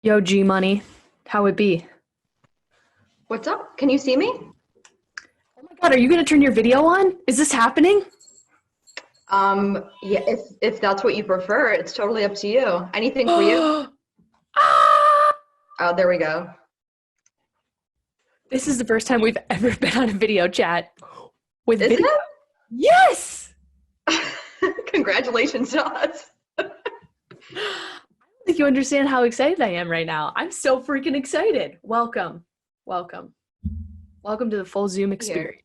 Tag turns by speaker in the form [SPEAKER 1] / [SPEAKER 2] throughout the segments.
[SPEAKER 1] Yo, G Money, how it be?
[SPEAKER 2] What's up? Can you see me?
[SPEAKER 1] Oh my God, are you gonna turn your video on? Is this happening?
[SPEAKER 2] Yeah, if that's what you prefer, it's totally up to you. Anything for you?
[SPEAKER 1] Ah!
[SPEAKER 2] Oh, there we go.
[SPEAKER 1] This is the first time we've ever been on a video chat with
[SPEAKER 2] Is
[SPEAKER 1] video. Yes!
[SPEAKER 2] it? Congratulations to us.
[SPEAKER 1] I don't think you understand how excited I am right now. I'm so freaking excited. Welcome. Welcome. Welcome to the full Zoom
[SPEAKER 2] Here.
[SPEAKER 1] experience.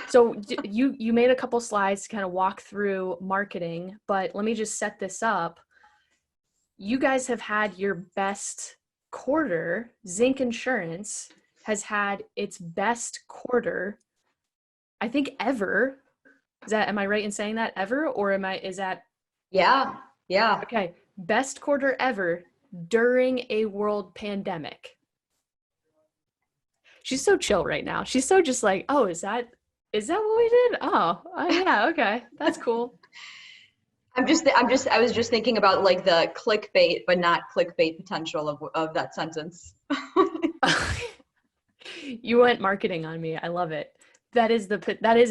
[SPEAKER 1] So you made a couple slides to kind of walk through marketing, but let me just set this up. You guys have had your best quarter. Zinc Insurance has had its best quarter, I think, ever. Am I right in saying that, ever? Or is that
[SPEAKER 2] Yeah, yeah.
[SPEAKER 1] okay? Best quarter ever during a world pandemic. She's so chill right now. She's so just like, oh, is that what we did? Oh, yeah, okay, that's cool.
[SPEAKER 2] I was just thinking about like the clickbait, but not clickbait potential of that sentence.
[SPEAKER 1] You went marketing on me. I love it. That is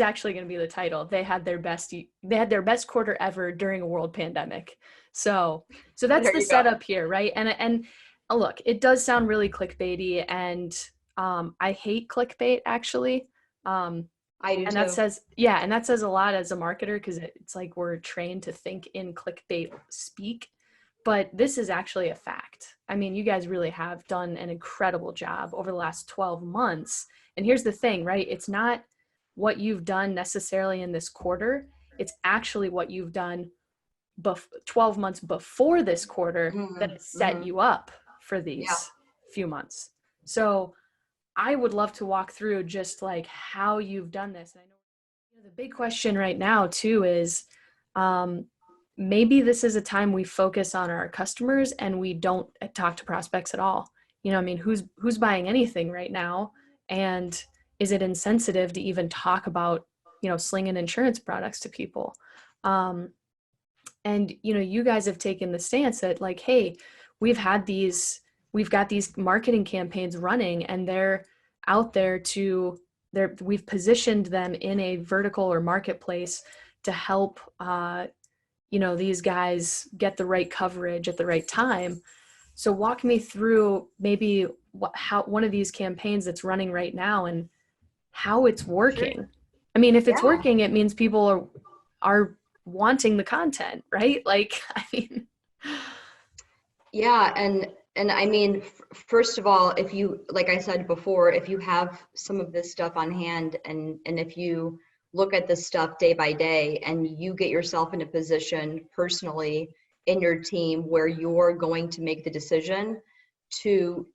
[SPEAKER 1] actually going to be the title. They had their best quarter ever during a world pandemic. So that's
[SPEAKER 2] There
[SPEAKER 1] the
[SPEAKER 2] you go.
[SPEAKER 1] setup here, right? And look, it does sound really clickbaity, and I hate clickbait actually. Um,
[SPEAKER 2] I do
[SPEAKER 1] and that
[SPEAKER 2] too.
[SPEAKER 1] says yeah, and that says a lot as a marketer because it's like we're trained to think in clickbait speak, but this is actually a fact. I mean, you guys really have done an incredible job over the last 12 months. And here's the thing, right? It's not what you've done necessarily in this quarter, it's actually what you've done 12 months before this quarter that
[SPEAKER 2] Hmm.
[SPEAKER 1] has set
[SPEAKER 2] Hmm.
[SPEAKER 1] you up for
[SPEAKER 2] Yeah.
[SPEAKER 1] these few months. So I would love to walk through just like how you've done this. And I know the big question right now too is um, maybe this is a time we focus on our customers and we don't talk to prospects at all. I mean, who's buying anything right now, and is it insensitive to even talk about slinging insurance products to people? Um, and you guys have taken the stance that like, hey, we've had these we've got these marketing campaigns running, and they're out there to we've positioned them in a vertical or marketplace to help these guys get the right coverage at the right time. So walk me through maybe how one of these campaigns that's running right now and how it's
[SPEAKER 2] Sure.
[SPEAKER 1] working. I mean, if it's
[SPEAKER 2] Yeah.
[SPEAKER 1] working, it means people are wanting the content, right? Like, I mean,
[SPEAKER 2] Yeah, and I mean, first of all, if you, like I said before, if you have some of this stuff on hand, and if you look at this stuff day by day, and you get yourself in a position personally in your team where you're going to make the decision to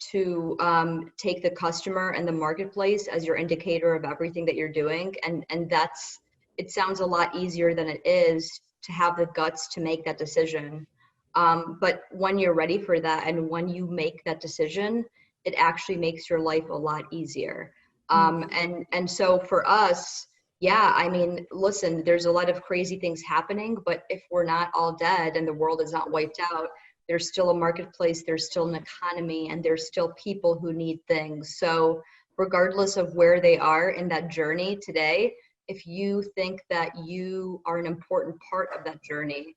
[SPEAKER 2] take the customer and the marketplace as your indicator of everything that you're doing, and that's, it sounds a lot easier than it is to have the guts to make that decision. But when you're ready for that and when you make that decision, it actually makes your life a lot easier.
[SPEAKER 1] mm,
[SPEAKER 2] And so for us, yeah, I mean, listen, there's a lot of crazy things happening, but if we're not all dead and the world is not wiped out, there's still a marketplace, there's still an economy, and there's still people who need things. So regardless of where they are in that journey today, if you think that you are an important part of that journey,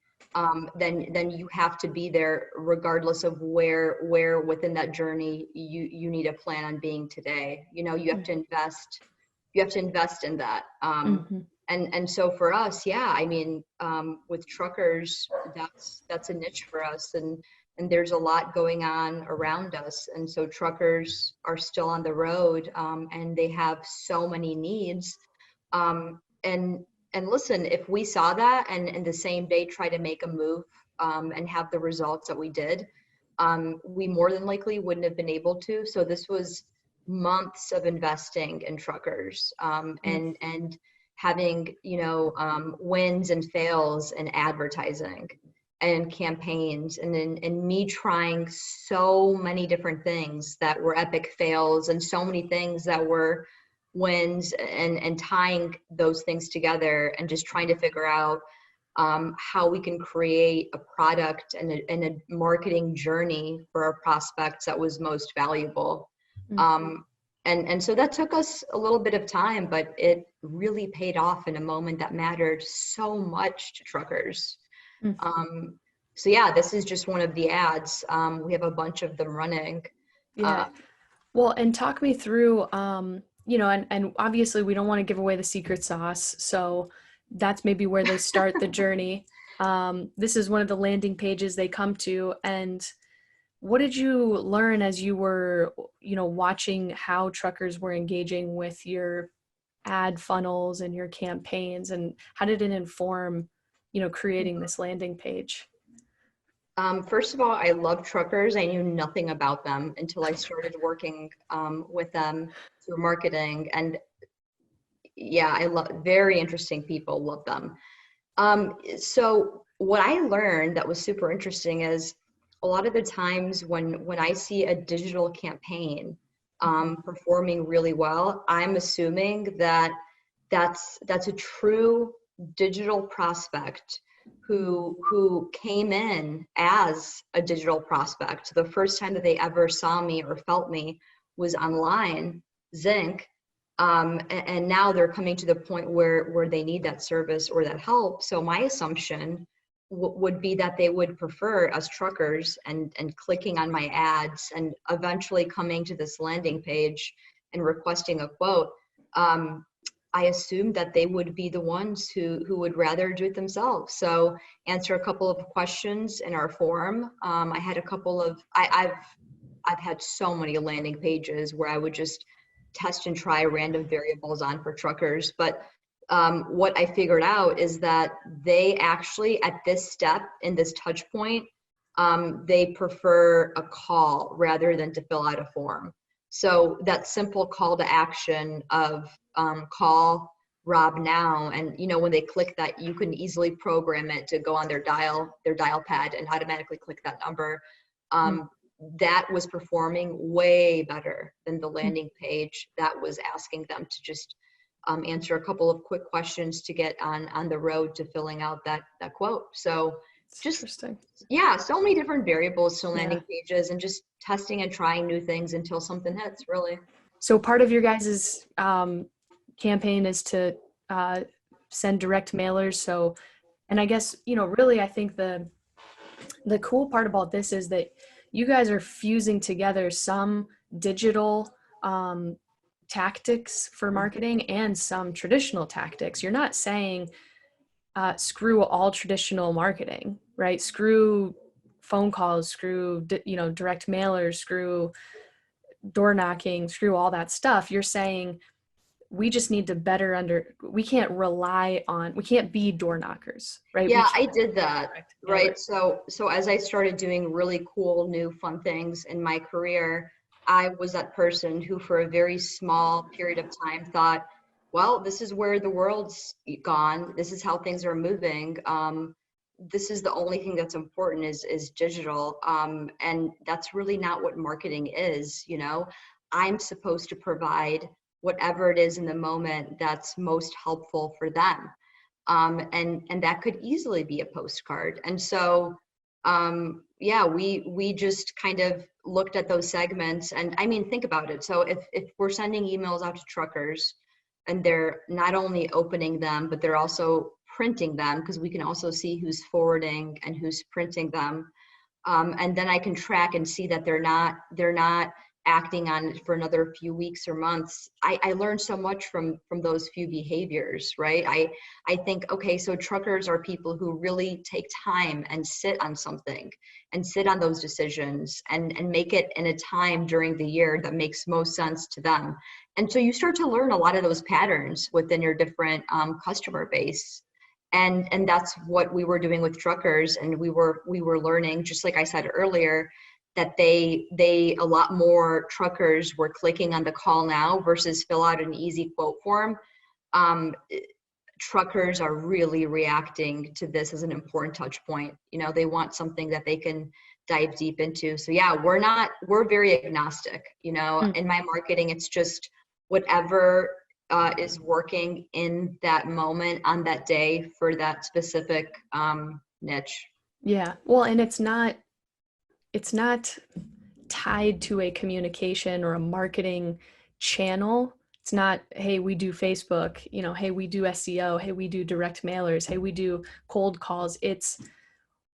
[SPEAKER 2] then you have to be there regardless of where within that journey you need to plan on being today. You have to invest, in that.
[SPEAKER 1] mm-hmm.
[SPEAKER 2] And so for us, yeah, I mean, with truckers, that's a niche for us, and there's a lot going on around us, and so truckers are still on the road, and they have so many needs, and listen, if we saw that and in the same day try to make a move, and have the results that we did, we more than likely wouldn't have been able to. So this was months of investing in truckers, and having, wins and fails and advertising and campaigns, and me trying so many different things that were epic fails and so many things that were wins, and tying those things together and just trying to figure out how we can create a product and a marketing journey for our prospects that was most valuable. Um, and so that took us a little bit of time, but it really paid off in a moment that mattered so much to truckers.
[SPEAKER 1] Mm-hmm.
[SPEAKER 2] So yeah, this is just one of the ads. We have a bunch of them running.
[SPEAKER 1] Yeah. Well, and talk me through, and obviously we don't want to give away the secret sauce. So that's maybe where they start the journey. This is one of the landing pages they come to. And what did you learn as you were, watching how truckers were engaging with your ad funnels and your campaigns? And how did it inform, creating this landing page?
[SPEAKER 2] First of all, I love truckers. I knew nothing about them until I started working with them through marketing. And yeah, I love very interesting people, love them. So what I learned that was super interesting is a lot of the times when I see a digital campaign performing really well, I'm assuming that that's a true digital prospect who came in as a digital prospect. The first time that they ever saw me or felt me was online, Zinc, and now they're coming to the point where they need that service or that help. So my assumption would be that they would prefer as truckers and clicking on my ads and eventually coming to this landing page and requesting a quote. I assumed that they would be the ones who would rather do it themselves. So answer a couple of questions in our forum. I had a couple of, I've had so many landing pages where I would just test and try random variables on for truckers. But what I figured out is that they actually, at this step in this touch point, they prefer a call rather than to fill out a form. So that simple call to action of call Rob now, and when they click that, you can easily program it to go on their dial pad and automatically click that number. That was performing way better than the landing page that was asking them to just answer a couple of quick questions to get on the road to filling out that quote. So
[SPEAKER 1] It's
[SPEAKER 2] just,
[SPEAKER 1] interesting.
[SPEAKER 2] yeah, so many different variables to
[SPEAKER 1] Yeah.
[SPEAKER 2] landing pages and just testing and trying new things until something hits, really.
[SPEAKER 1] So part of your guys' campaign is to send direct mailers. So, and I guess, really, I think the cool part about this is that you guys are fusing together some digital tactics for marketing and some traditional tactics. You're not saying screw all traditional marketing, right? Screw phone calls, screw direct mailers, screw door knocking, screw all that stuff. You're saying we just need to we can't we can't be door knockers, right? We
[SPEAKER 2] Yeah, I
[SPEAKER 1] can't
[SPEAKER 2] did that,
[SPEAKER 1] direct mailers.
[SPEAKER 2] right? So as I started doing really cool new fun things in my career, I was that person who for a very small period of time thought, well, this is where the world's gone. This is how things are moving. This is the only thing that's important is digital. And that's really not what marketing is. I'm supposed to provide whatever it is in the moment that's most helpful for them. And that could easily be a postcard. And so, yeah, we just kind of looked at those segments. And I mean, think about it. So if we're sending emails out to truckers and they're not only opening them, but they're also printing them, because we can also see who's forwarding and who's printing them. And then I can track and see that they're not acting on it for another few weeks or months. I learned so much from those few behaviors, right? I think, okay, so truckers are people who really take time and sit on something and sit on those decisions and make it in a time during the year that makes most sense to them. And so you start to learn a lot of those patterns within your different customer base. And that's what we were doing with truckers. And we were learning, just like I said earlier, that a lot more truckers were clicking on the call now versus fill out an easy quote form. Truckers are really reacting to this as an important touch point. They want something that they can dive deep into. So yeah, we're very agnostic. In my marketing, it's just whatever is working in that moment on that day for that specific niche.
[SPEAKER 1] Yeah. Well, and it's not tied to a communication or a marketing channel. It's not, hey, we do Facebook, you know, hey, we do SEO, hey, we do direct mailers, hey, we do cold calls. It's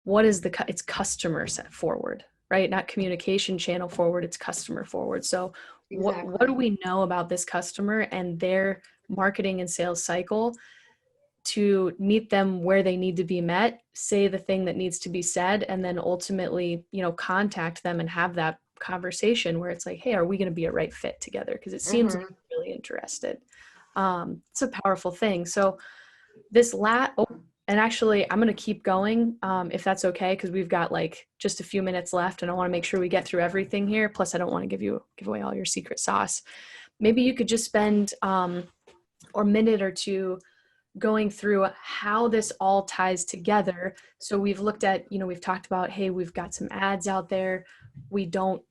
[SPEAKER 1] what is it's customer set forward, right? Not communication channel forward, it's customer forward. So what do
[SPEAKER 2] Exactly.
[SPEAKER 1] we know about this customer and their marketing and sales cycle to meet them where they need to be met, say the thing that needs to be said, and then ultimately, you know, contact them and have that conversation where it's like, hey, are we going to be a right fit together? Because it seems like
[SPEAKER 2] Mm-hmm.
[SPEAKER 1] you're really interested. It's a powerful thing. So this and actually I'm going to keep going, if that's okay, because we've got like just a few minutes left and I want to make sure we get through everything here. Plus I don't want to give away all your secret sauce. Maybe you could just spend or minute or two going through how this all ties together. So we've looked at, you know, we've talked about, hey, we've got some ads out there. We don't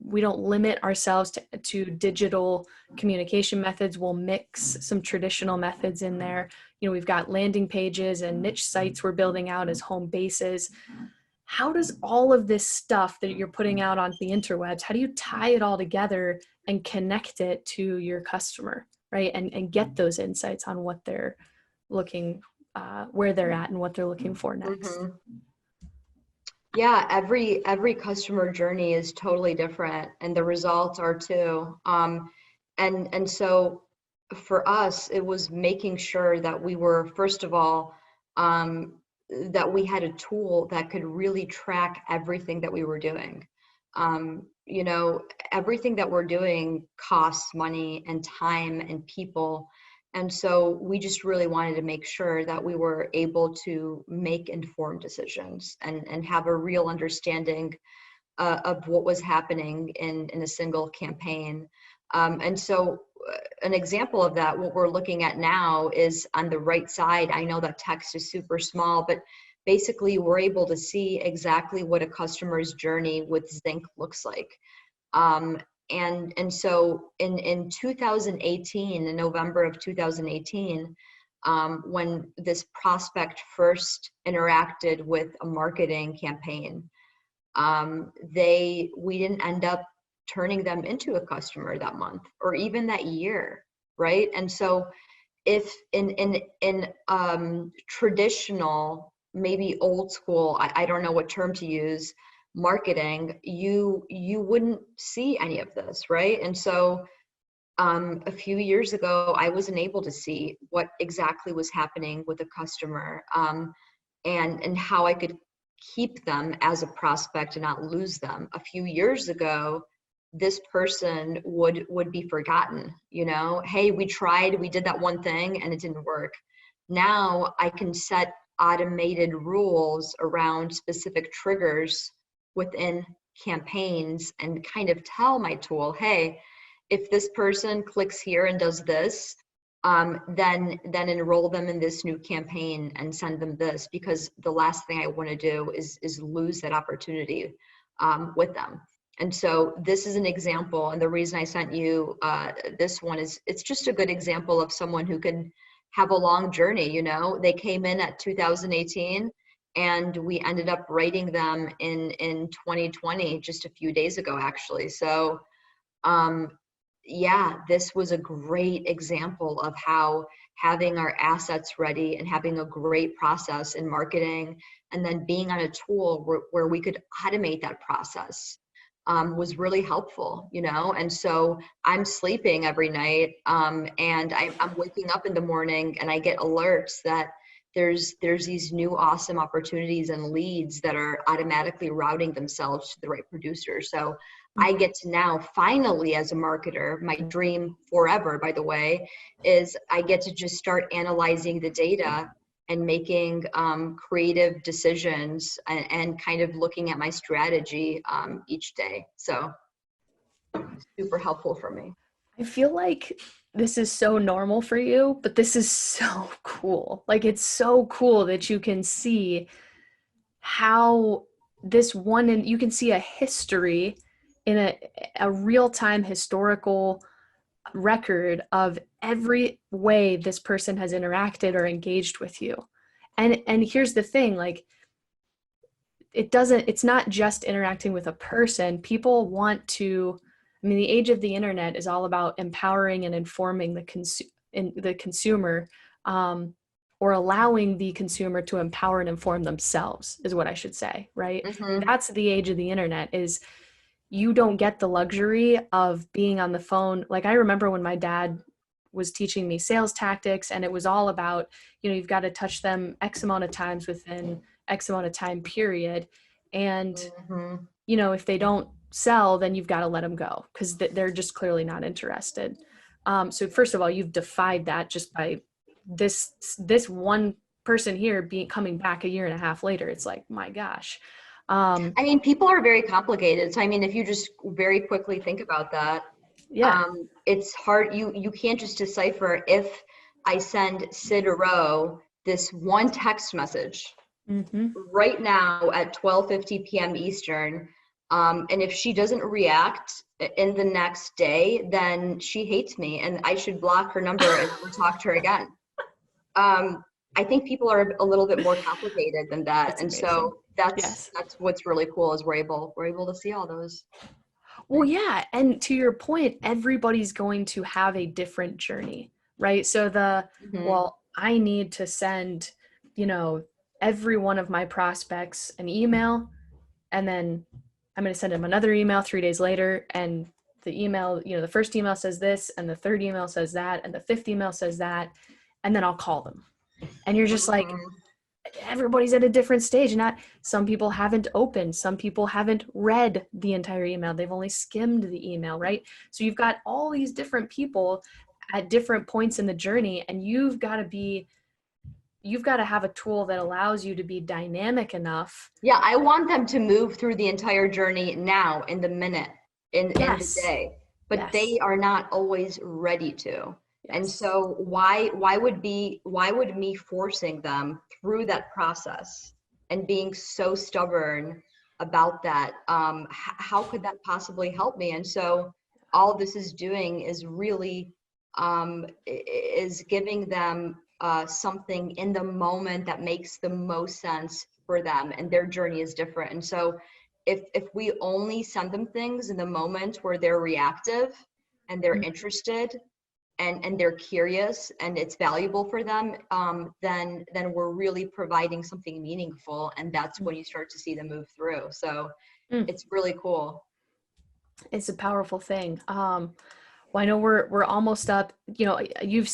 [SPEAKER 1] limit ourselves to digital communication methods. We'll mix some traditional methods in there. You know, we've got landing pages and niche sites we're building out as home bases. How does all of this stuff that you're putting out onto the interwebs, how do you tie it all together and connect it to your customer, right? And get those insights on what they're looking, where they're at and what they're looking for next.
[SPEAKER 2] Mm-hmm. Yeah, every customer journey is totally different, and the results are too. And so for us, it was making sure that we were, first of all, um, that we had a tool that could really track everything that we were doing. You know, everything that we're doing costs money and time and people. And so we just really wanted to make sure that we were able to make informed decisions and have a real understanding of what was happening in a single campaign. And so an example of that, what we're looking at now is on the right side. I know that text is super small, but basically we're able to see exactly what a customer's journey with Zinc looks like. Um, and so in 2018, in November of 2018, when this prospect first interacted with a marketing campaign, we didn't end up turning them into a customer that month or even that year, right? And so if in traditional, maybe old school, I don't know what term to use, marketing, you wouldn't see any of this, right? And so a few years ago, I wasn't able to see what exactly was happening with a customer, and how I could keep them as a prospect and not lose them. A few years ago, this person would be forgotten. You know, hey, we tried, we did that one thing and it didn't work. Now I can set automated rules around specific triggers within campaigns and kind of tell my tool, hey, if this person clicks here and does this, then enroll them in this new campaign and send them this, because the last thing I want to do is lose that opportunity with them. And so this is an example, and the reason I sent you this one is it's just a good example of someone who can have a long journey. You know, they came in at 2018 and we ended up writing them in 2020, just a few days ago actually. So yeah, this was a great example of how having our assets ready and having a great process in marketing and then being on a tool where we could automate that process was really helpful, you know? And so I'm sleeping every night, and I'm waking up in the morning and I get alerts that there's these new awesome opportunities and leads that are automatically routing themselves to the right producer. So I get to now finally, as a marketer, my dream forever, by the way, is I get to just start analyzing the data and making creative decisions and kind of looking at my strategy each day. So super helpful for me.
[SPEAKER 1] I feel like this is so normal for you, but this is so cool. Like, it's so cool that you can see how this one, and you can see a history in a real-time historical record of every way this person has interacted or engaged with you. And here's the thing, like, it's not just interacting with a person. People want to, I mean, the age of the internet is all about empowering and informing the consumer, or allowing the consumer to empower and inform themselves, is what I should say, right?
[SPEAKER 2] Mm-hmm.
[SPEAKER 1] That's the age of the internet. Is you don't get the luxury of being on the phone. Like, I remember when my dad was teaching me sales tactics, and it was all about, you've got to touch them X amount of times within X amount of time period. And,
[SPEAKER 2] Mm-hmm.
[SPEAKER 1] if they don't sell, then you've got to let them go, because they're just clearly not interested. So first of all, you've defied that just by this one person here coming back a year and a half later. It's like, my gosh.
[SPEAKER 2] I mean, people are very complicated. So, I mean, if you just very quickly think about that,
[SPEAKER 1] Yeah.
[SPEAKER 2] it's hard. You can't just decipher if I send Sid a row this one text message
[SPEAKER 1] Mm-hmm.
[SPEAKER 2] right now at 12:50 p.m. Eastern. And if she doesn't react in the next day, then she hates me and I should block her number and never talk to her again. I think people are a little bit more complicated than that.
[SPEAKER 1] That's
[SPEAKER 2] And
[SPEAKER 1] amazing.
[SPEAKER 2] so that's
[SPEAKER 1] Yes.
[SPEAKER 2] that's what's really cool is we're able to see all those
[SPEAKER 1] Well,
[SPEAKER 2] things.
[SPEAKER 1] yeah. And to your point, everybody's going to have a different journey, right? So
[SPEAKER 2] Hmm.
[SPEAKER 1] well, I need to send, you know, every one of my prospects an email, and then I'm going to send them another email 3 days later. And the email, the first email says this, and the third email says that, and the fifth email says that. And then I'll call them. And you're just like,
[SPEAKER 2] Hmm.
[SPEAKER 1] everybody's at a different stage. Not Some people haven't opened, some people haven't read the entire email, they've only skimmed the email, right? So you've got all these different people at different points in the journey, and you've got to have a tool that allows you to be dynamic enough.
[SPEAKER 2] Yeah, I want them to move through the entire journey now, in the minute, in the
[SPEAKER 1] Yes.
[SPEAKER 2] day, but they
[SPEAKER 1] Yes.
[SPEAKER 2] are not always ready to. And
[SPEAKER 1] Yes.
[SPEAKER 2] so why would me forcing them through that process and being so stubborn about that? How could that possibly help me? And so all this is doing is really is giving them something in the moment that makes the most sense for them, and their journey is different. And so if we only send them things in the moment where they're reactive and they're
[SPEAKER 1] Mhm.
[SPEAKER 2] interested and they're curious and it's valuable for them, then we're really providing something meaningful, and that's when you start to see them move through. So
[SPEAKER 1] Mm.
[SPEAKER 2] it's really cool.
[SPEAKER 1] It's a powerful thing. Well, I know we're almost up. You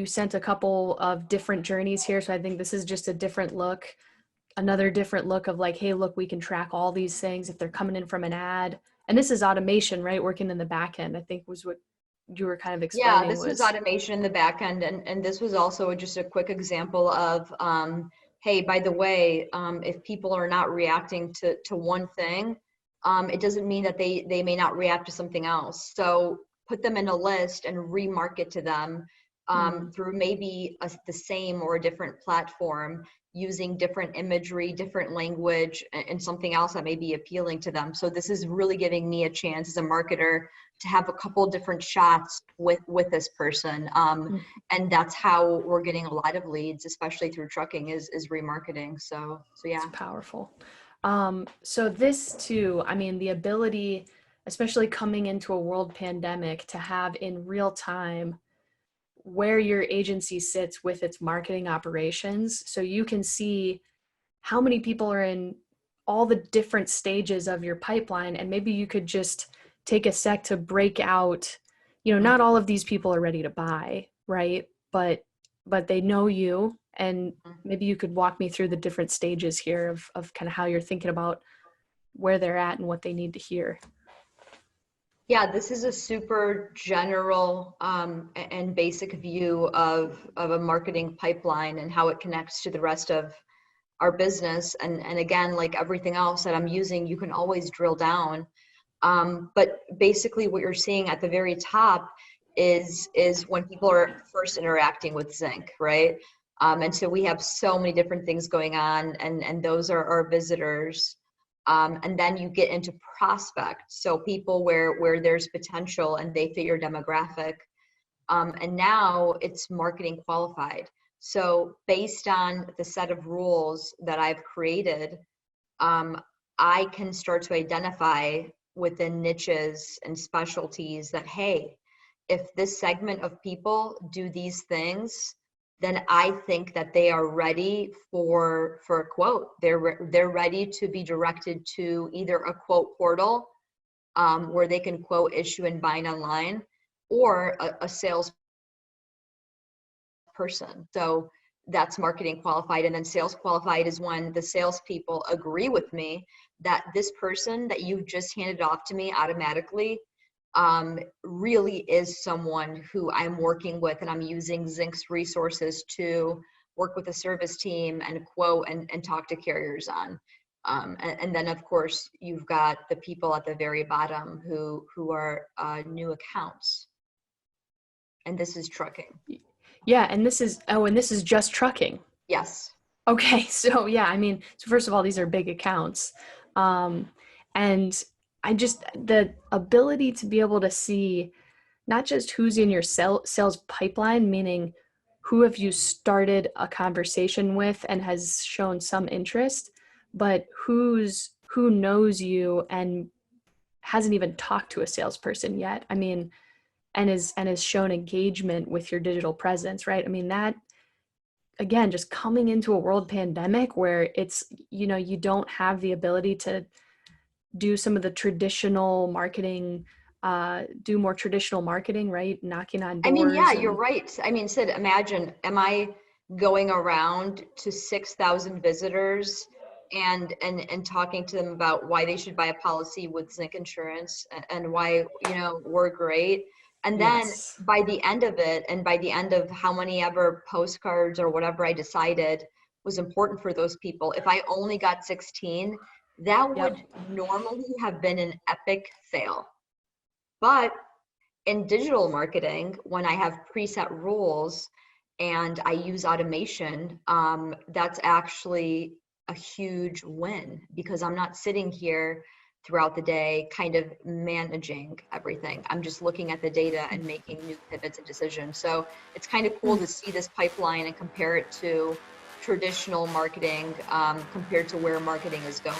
[SPEAKER 1] sent a couple of different journeys here, so I think this is just a different look, another different look of like, hey, look, we can track all these things if they're coming in from an ad. And this is automation, right? Working in the back end, I think was what you were kind of
[SPEAKER 2] Yeah,
[SPEAKER 1] explaining
[SPEAKER 2] this was
[SPEAKER 1] was.
[SPEAKER 2] automation in the back end, and this was also just a quick example of, hey, by the way, if people are not reacting to one thing, it doesn't mean that they may not react to something else. So put them in a list and remarket to them
[SPEAKER 1] Mm,
[SPEAKER 2] through maybe the same or a different platform, using different imagery, different language, and something else that may be appealing to them. So this is really giving me a chance as a marketer to have a couple different shots with this person,
[SPEAKER 1] mm,
[SPEAKER 2] and that's how we're getting a lot of leads, especially through trucking, is remarketing. So
[SPEAKER 1] it's
[SPEAKER 2] yeah.
[SPEAKER 1] powerful. So this too, I mean, the ability, especially coming into a world pandemic, to have in real time where your agency sits with its marketing operations, so you can see how many people are in all the different stages of your pipeline. And maybe you could just take a sec to break out, not all of these people are ready to buy, right? But they know you, and maybe you could walk me through the different stages here of kind of how you're thinking about where they're at and what they need to hear.
[SPEAKER 2] Yeah, this is a super general and basic view of a marketing pipeline and how it connects to the rest of our business. And again, like everything else that I'm using, you can always drill down. But basically what you're seeing at the very top is when people are first interacting with Zinc, right? And so we have so many different things going on, and those are our visitors. And then you get into prospect. So people where there's potential and they fit your demographic. And now it's marketing qualified. So based on the set of rules that I've created, I can start to identify within niches and specialties that, hey, if this segment of people do these things, then I think that they are ready for a quote. They're ready to be directed to either a quote portal where they can quote, issue, and bind online, or a sales person. So that's marketing qualified. And then sales qualified is when the salespeople agree with me that this person that you just handed off to me automatically really is someone who I'm working with, and I'm using Zinc's resources to work with a service team and quote and talk to carriers on. And then of course you've got the people at the very bottom who are new accounts. And this is trucking.
[SPEAKER 1] Yeah, and this is just trucking.
[SPEAKER 2] Yes.
[SPEAKER 1] Okay, so yeah, I mean, so first of all, these are big accounts. And the ability to be able to see not just who's in your sales pipeline, meaning who have you started a conversation with and has shown some interest, but who knows you and hasn't even talked to a salesperson yet. I mean, and has shown engagement with your digital presence, right? I mean, that, again, just coming into a world pandemic where it's, you don't have the ability to do some of the traditional marketing, do more traditional marketing, right? Knocking on
[SPEAKER 2] I mean, yeah,
[SPEAKER 1] doors
[SPEAKER 2] you're
[SPEAKER 1] and
[SPEAKER 2] right. I mean, Sid, imagine, am I going around to 6,000 visitors and talking to them about why they should buy a policy with Zinc Insurance and why, we're great. And then
[SPEAKER 1] yes.
[SPEAKER 2] by the end of it, and by the end of how many ever postcards or whatever I decided was important for those people, if I only got 16, that
[SPEAKER 1] Yep.
[SPEAKER 2] would normally have been an epic fail. But in digital marketing, when I have preset rules and I use automation, that's actually a huge win because I'm not sitting here throughout the day kind of managing everything. I'm just looking at the data and making new pivots and decisions. So it's kind of cool to see this pipeline and compare it to traditional marketing compared to where marketing is going.